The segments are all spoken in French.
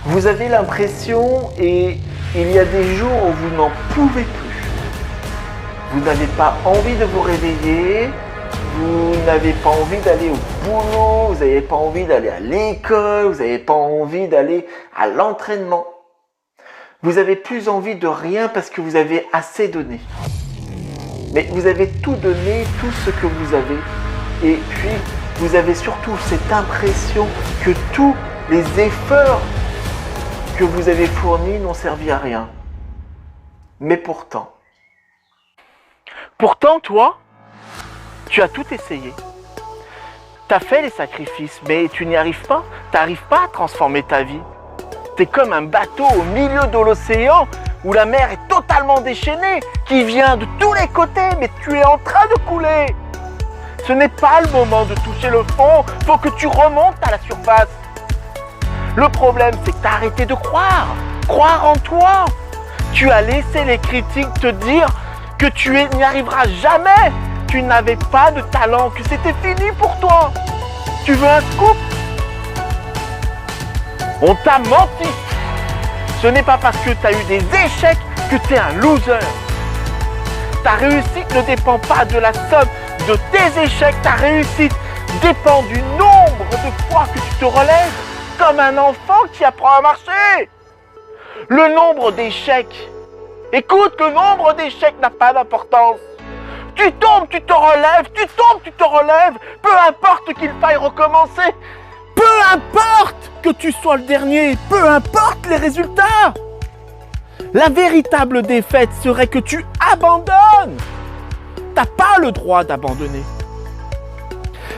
Vous avez l'impression, et il y a des jours où vous n'en pouvez plus. Vous n'avez pas envie de vous réveiller, vous n'avez pas envie d'aller au boulot, vous n'avez pas envie d'aller à l'école, vous n'avez pas envie d'aller à l'entraînement. Vous n'avez plus envie de rien parce que vous avez assez donné. Mais vous avez tout donné, tout ce que vous avez. Et puis, vous avez surtout cette impression que tous les efforts que vous avez fournis n'ont servi à rien. Mais pourtant, toi, tu as tout essayé. Tu as fait les sacrifices, mais tu n'y arrives pas. Tu n'arrives pas à transformer ta vie. Tu es comme un bateau au milieu de l'océan où la mer est totalement déchaînée, qui vient de tous les côtés, mais tu es en train de couler. Ce n'est pas le moment de toucher le fond, il faut que tu remontes à la surface. Le problème, c'est que tu as arrêté de croire en toi. Tu as laissé les critiques te dire que tu n'y arriveras jamais, tu n'avais pas de talent, que c'était fini pour toi. Tu veux un scoop? On t'a menti. Ce n'est pas parce que tu as eu des échecs que tu es un loser. Ta réussite ne dépend pas de la somme de tes échecs. Ta réussite dépend du nombre de fois que tu te relèves comme un enfant qui apprend à marcher. Le nombre d'échecs, écoute, le nombre d'échecs n'a pas d'importance. Tu tombes, tu te relèves, tu tombes, tu te relèves. Peu importe qu'il faille recommencer. Peu importe que tu sois le dernier, peu importe les résultats. La véritable défaite serait que tu abandonnes. T'as pas le droit d'abandonner.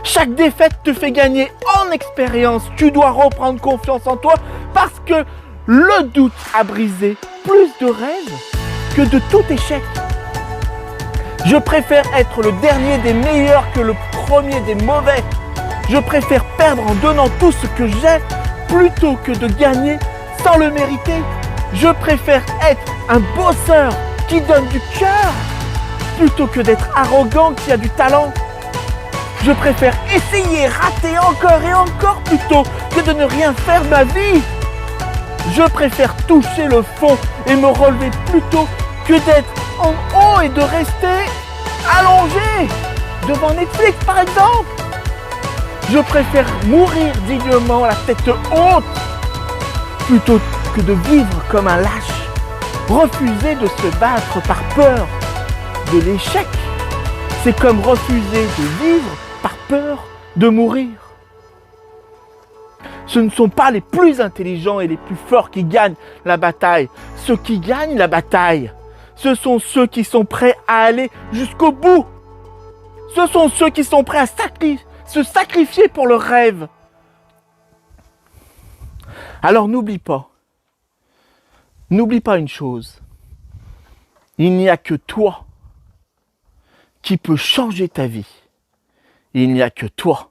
Chaque défaite te fait gagner en expérience. Tu dois reprendre confiance en toi parce que le doute a brisé plus de rêves que de tout échec. Je préfère être le dernier des meilleurs que le premier des mauvais. Je préfère perdre en donnant tout ce que j'ai plutôt que de gagner sans le mériter. Je préfère être un bosseur qui donne du cœur plutôt que d'être arrogant qui a du talent. Je préfère essayer, rater encore et encore plutôt que de ne rien faire de ma vie. Je préfère toucher le fond et me relever plutôt que d'être en haut et de rester allongé devant Netflix par exemple. Je préfère mourir dignement la tête haute plutôt que de vivre comme un lâche. Refuser de se battre par peur de l'échec, c'est comme refuser de vivre par peur de mourir. Ce ne sont pas les plus intelligents et les plus forts qui gagnent la bataille. Ceux qui gagnent la bataille, ce sont ceux qui sont prêts à aller jusqu'au bout. Ce sont ceux qui sont prêts à se sacrifier pour leur rêve. Alors n'oublie pas une chose. Il n'y a que toi qui peux changer ta vie. Il n'y a que toi